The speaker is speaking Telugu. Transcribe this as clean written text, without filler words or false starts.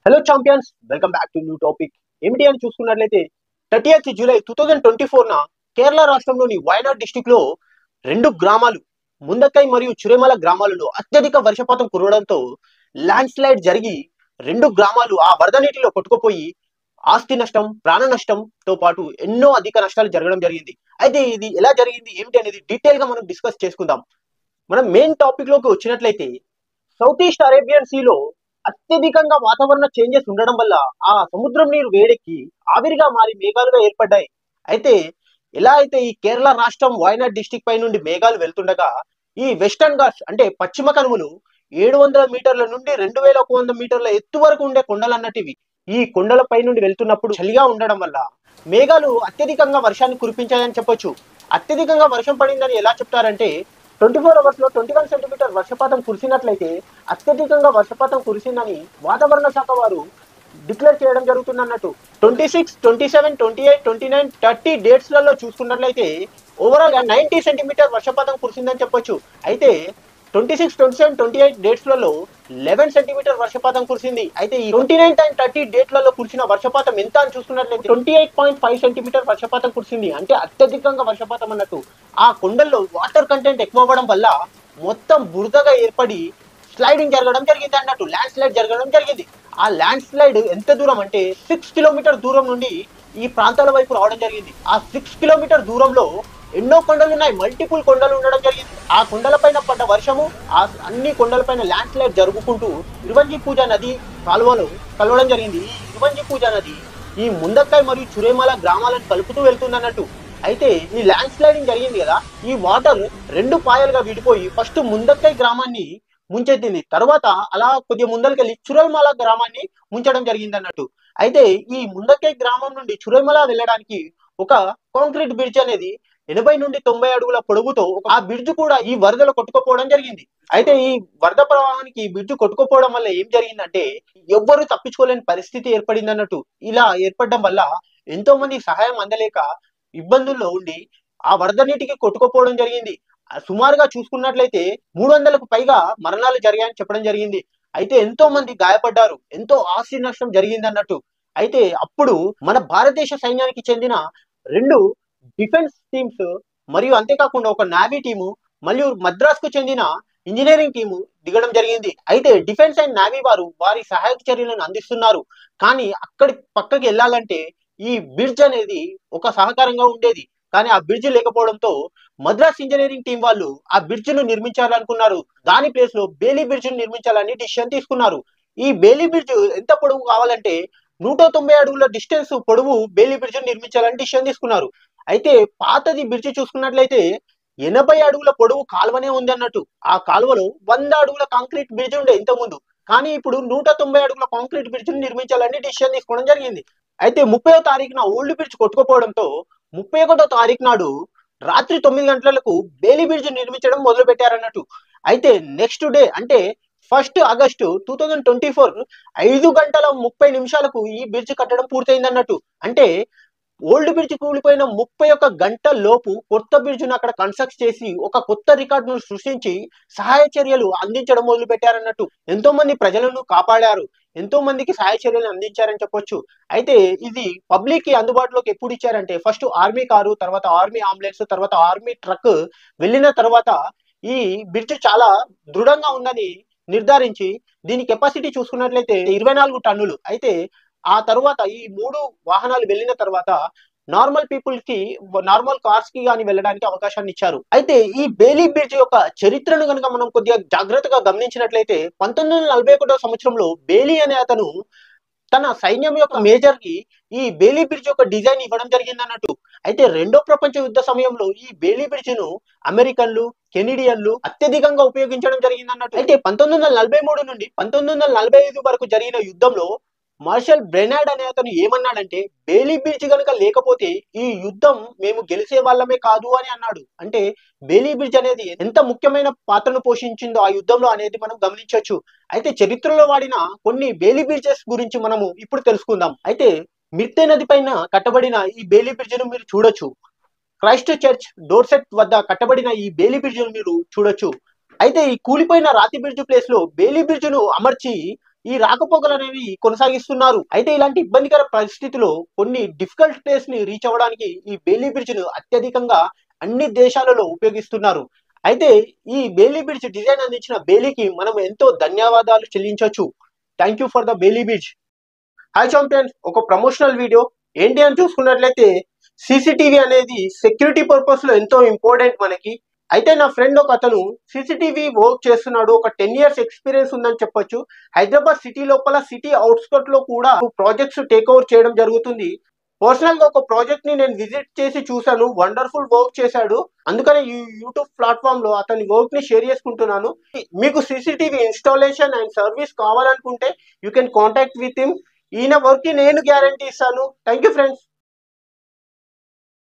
Hello champions, welcome back to new topic. ఏమిటి అని చూసుకున్నట్లయితే 30th జూలై 2024 కేరళ రాష్ట్రంలోని వయనాడ్ డిస్టిక్ లో రెండు గ్రామాలు ముందకై మరియు చురేమల గ్రామాలలో అత్యధిక వర్షపాతం కురవడంతో ల్యాండ్ స్లైడ్ జరిగి రెండు గ్రామాలు ఆ వరద నీటిలో కొట్టుకుపోయి ఆస్తి నష్టం, ప్రాణ నష్టంతో పాటు ఎన్నో అధిక నష్టాలు జరగడం జరిగింది. అయితే ఇది ఎలా జరిగింది ఏమిటి అనేది డీటెయిల్ గా మనం డిస్కస్ చేసుకుందాం. మనం మెయిన్ టాపిక్ లోకి వచ్చినట్లయితే సౌత్ ఈస్ట్ అరేబియన్ సీలో అత్యధికంగా వాతావరణ చేంజెస్ ఉండడం వల్ల ఆ సముద్రం నీరు వేడెక్కి ఆవిరిగా మారి మేఘాలుగా ఏర్పడ్డాయి. అయితే ఎలా అయితే ఈ కేరళ రాష్ట్రం వయనాడ్ డిస్టిక్ పై నుండి మేఘాలు వెళ్తుండగా ఈ వెస్టర్న్ ఘాట్స్ అంటే పశ్చిమ కనుమలు 700 మీటర్ల నుండి 2100 మీటర్ల ఎత్తు వరకు ఉండే కొండలు అన్నటివి. ఈ కొండలపై నుండి వెళ్తున్నప్పుడు చలిగా ఉండడం వల్ల మేఘాలు అత్యధికంగా వర్షాన్ని కురిపించాయని చెప్పొచ్చు. అత్యధికంగా వర్షం పడిందని ఎలా చెప్తారంటే 24 hours లో 21 సెంటీమీటర్ వర్షపాతం కురిసినట్లయితే అత్యధికంగా వర్షపాతం కురిసిందని వాతావరణ శాఖ వారు డిక్లేర్ చేయడం జరుగుతుంది అన్నట్టు. 26, 27, 28, 29, 30 డేట్స్లలో చూసుకున్నట్లయితే ఓవరాల్ గా 90 సెంటీమీటర్ వర్షపాతం కురిసిందని చెప్పొచ్చు. అయితే 26, 27, 28 డేట్స్లలో 11 సెంటీమీటర్ వర్షపాతం కురిసింది. అయితే ఈ 29 అండ్ 30 డేట్లలో కురిసిన వర్షపాతం ఎంత అని చూసుకున్నట్లయితే 28.5 సెంటీమీటర్ వర్షపాతం కురిసింది. అంటే అత్యధికంగా వర్షపాతం అన్నట్టు. ఆ కొండల్లో వాటర్ కంటెంట్ ఎక్కువ అవ్వడం వల్ల మొత్తం బురదగా ఏర్పడి స్లైడింగ్ జరగడం జరిగింది అన్నట్టు. ల్యాండ్ స్లైడ్ జరగడం జరిగింది. ఆ ల్యాండ్ స్లైడ్ ఎంత దూరం అంటే 6 కిలోమీటర్ దూరం నుండి ఈ ప్రాంతాల వైపు రావడం జరిగింది. ఆ 6 కిలోమీటర్ దూరంలో ఎన్నో కొండలు ఉన్నాయి, మల్టిపుల్ కొండలు ఉండడం జరిగింది. ఆ కొండల పైన పడ్డ వర్షము ఆ అన్ని కొండలపైన ల్యాండ్ స్లైడ్ జరుగుకుంటూ ఇరువంజి పూజ నది కాలువలో కలవడం జరిగింది. ఈ ఇరువంజి పూజ నది ఈ ముందక్కాయ్ మరియు చురేమల గ్రామాలను కలుపుతూ వెళ్తుందన్నట్టు. అయితే ఈ ల్యాండ్ స్లైడింగ్ జరిగింది కదా, ఈ వాటర్ రెండు పాయలుగా విడిపోయి ఫస్ట్ ముందక్కై గ్రామాన్ని ముంచెత్తింది. తర్వాత అలా కొద్దిగా ముందరికెళ్ళి చురల్మల గ్రామాన్ని ముంచడం జరిగింది అన్నట్టు. అయితే ఈ ముందక్కై గ్రామం నుండి చురల్మల వెళ్ళడానికి ఒక కాంక్రీట్ బ్రిడ్జ్ అనేది 80 నుండి 90 అడుగుల పొడవుతో ఆ బ్రిడ్జ్ కూడా ఈ వరదలో కొట్టుకుపోవడం జరిగింది. అయితే ఈ వరద ప్రవాహానికి ఈ బ్రిడ్జ్ కొట్టుకుపోవడం వల్ల ఏం జరిగిందంటే ఎవ్వరూ తప్పించుకోలేని పరిస్థితి ఏర్పడింది అన్నట్టు. ఇలా ఏర్పడడం వల్ల ఎంతో మంది సహాయం అందలేక ఇబ్బందుల్లో ఉండి ఆ వరద నీటికి కొట్టుకుపోవడం జరిగింది. సుమారుగా చూసుకున్నట్లయితే 300కు పైగా మరణాలు జరిగాయని చెప్పడం జరిగింది. అయితే ఎంతో మంది గాయపడ్డారు, ఎంతో ఆస్తి నష్టం జరిగింది అన్నట్టు. అయితే అప్పుడు మన భారతదేశ సైన్యానికి చెందిన రెండు డిఫెన్స్ టీమ్స్ మరియు అంతేకాకుండా ఒక నావీ టీము మరియు మద్రాస్ కు చెందిన ఇంజనీరింగ్ టీము దిగడం జరిగింది. అయితే డిఫెన్స్ అండ్ నావీ వారు వారి సహాయక చర్యలను అందిస్తున్నారు. కానీ అక్కడి పక్కకి వెళ్ళాలంటే ఈ బ్రిడ్జ్ అనేది ఒక సహకారంగా ఉండేది. కానీ ఆ బ్రిడ్జ్ లేకపోవడంతో మద్రాస్ ఇంజనీరింగ్ టీం వాళ్ళు ఆ బ్రిడ్జ్ ను నిర్మించాలనుకున్నారు. దాని ప్లేస్ లో బేలీ బ్రిడ్జ్ ను నిర్మించాలని డిసిషన్ తీసుకున్నారు. ఈ బేలీ బ్రిడ్జ్ ఎంత పొడవు కావాలంటే 190 అడుగుల డిస్టెన్స్ పొడవు బేలీ బ్రిడ్జ్ ను నిర్మించాలని డిసిషన్ తీసుకున్నారు. అయితే పాతది బ్రిడ్జ్ చూసుకున్నట్లయితే 80 అడుగుల పొడవు కాలువనే ఉంది అన్నట్టు. ఆ కాలువలో 100 అడుగుల కాంక్రీట్ బ్రిడ్జ్ ఉండే ఇంత ముందు. కానీ ఇప్పుడు 190 అడుగుల కాంక్రీట్ బ్రిడ్జ్ ను నిర్మించాలని డిసిషన్ తీసుకోవడం జరిగింది. అయితే 30వ తారీఖున ఓల్డ్ బ్రిడ్జ్ కొట్టుకుపోవడంతో 31వ తారీఖు నాడు రాత్రి 9 గంటలకు బేలీ బ్రిడ్జ్ నిర్మించడం మొదలు పెట్టారన్నట్టు. అయితే నెక్స్ట్ డే అంటే 1 ఆగస్టు 2024 5 గంటల 30 నిమిషాలకు ఈ బ్రిడ్జ్ కట్టడం పూర్తయింది అన్నట్టు. అంటే ఓల్డ్ బ్రిడ్జ్ కూలిపోయిన 31 గంటల లోపు కొత్త బ్రిడ్జ్ ను అక్కడ కన్స్ట్రక్ట్ చేసి ఒక కొత్త రికార్డును సృష్టించి సహాయ చర్యలు అందించడం మొదలు పెట్టారన్నట్టు. ఎంతో మంది ప్రజలను కాపాడారు, ఎంతో మందికి సహాయ చర్యలు అందించారని చెప్పొచ్చు. అయితే ఇది పబ్లిక్ కి అందుబాటులోకి ఎప్పుడు ఇచ్చారంటే ఫస్ట్ ఆర్మీ కారు, తర్వాత ఆర్మీ అంబులెన్స్, తర్వాత ఆర్మీ ట్రక్ వెళ్ళిన తర్వాత ఈ బ్రిడ్జ్ చాలా దృఢంగా ఉందని నిర్ధారించి దీని కెపాసిటీ చూసుకున్నట్లయితే 24 టన్నులు. అయితే ఆ తర్వాత ఈ మూడు వాహనాలు వెళ్ళిన తర్వాత నార్మల్ పీపుల్ కి, నార్మల్ కార్స్ కి కానీ వెళ్ళడానికి అవకాశాన్ని ఇచ్చారు. అయితే ఈ బేలీ బ్రిడ్జ్ యొక్క చరిత్రను కనుక మనం కొద్దిగా జాగ్రత్తగా గమనించినట్లయితే 1941వ సంవత్సరంలో బేలీ అనే అతను తన సైన్యం యొక్క మేజర్ కి ఈ బేలీ బ్రిడ్జ్ యొక్క డిజైన్ ఇవ్వడం జరిగింది అన్నట్టు. అయితే రెండో ప్రపంచ యుద్ధ సమయంలో ఈ బేలీ బ్రిడ్జ్ ను అమెరికన్లు, కెనడియన్లు అత్యధికంగా ఉపయోగించడం జరిగింది అన్నట్టు. అయితే 1943 నుండి 1945 వరకు జరిగిన యుద్ధంలో మార్షల్ బ్రెనాడ్ అనే అతను ఏమన్నాడంటే బేలీ బ్రిడ్జ్ కనుక లేకపోతే ఈ యుద్ధం మేము గెలిచే వాళ్ళమే కాదు అని అన్నాడు. అంటే బేలీ బ్రిడ్జ్ అనేది ఎంత ముఖ్యమైన పాత్రను పోషించిందో ఆ యుద్ధంలో అనేది మనం గమనించవచ్చు. అయితే చరిత్రలో వాడిన కొన్ని బేలీ బ్రిడ్జెస్ గురించి మనము ఇప్పుడు తెలుసుకుందాం. అయితే మిర్తే నది పైన కట్టబడిన ఈ బేలీ బ్రిడ్జ్ ను మీరు చూడొచ్చు. క్రైస్ట్ చర్చ్ డోర్సెట్ వద్ద కట్టబడిన ఈ బేలీ బ్రిడ్జ్ ను మీరు చూడొచ్చు. అయితే ఈ కూలిపోయిన రాతి బ్రిడ్జ్ ప్లేస్ లో బేలీ బ్రిడ్జ్ ను అమర్చి ఈ రాకపోకలు అనేవి కొనసాగిస్తున్నారు. అయితే ఇలాంటి ఇబ్బందికర పరిస్థితిలో కొన్ని డిఫికల్ట్ ప్లేస్ ని రీచ్ అవ్వడానికి ఈ బెయిలీ బ్రిడ్జ్ ను అత్యధికంగా అన్ని దేశాలలో ఉపయోగిస్తున్నారు. అయితే ఈ బెయిలీ బ్రిడ్జ్ డిజైన్ అందించిన బెయిలీకి మనం ఎంతో ధన్యవాదాలు చెల్లించవచ్చు. Thank you for the Bailey bridge. Hi champions, ఒక ప్రమోషనల్ వీడియో ఏంటి అని చూసుకున్నట్లయితే సీసీటీవీ అనేది సెక్యూరిటీ పర్పస్ లో ఎంతో ఇంపార్టెంట్ మనకి. అయితే నా ఫ్రెండ్ ఒక అతను సీసీటీవీ వర్క్ చేస్తున్నాడు, ఒక 10 years ఎక్స్పీరియన్స్ ఉందని చెప్పొచ్చు. హైదరాబాద్ సిటీ లోపల, సిటీ అవుట్స్కట్ లో కూడా ప్రాజెక్ట్స్ టేక్ ఓవర్ చేయడం జరుగుతుంది. పర్సనల్ గా ఒక ప్రాజెక్ట్ ని నేను విజిట్ చేసి చూసాను, వండర్ఫుల్ వర్క్ చేశాడు. అందుకని ఈ యూట్యూబ్ ప్లాట్ఫామ్ లో అతని వర్క్ ని షేర్ చేసుకుంటున్నాను. మీకు సీసీటీవీ ఇన్స్టాలేషన్ అండ్ సర్వీస్ కావాలనుకుంటే you can contact with him. ఈయన వర్క్ కి నేను గ్యారంటీ ఇస్తాను. Thank you friends.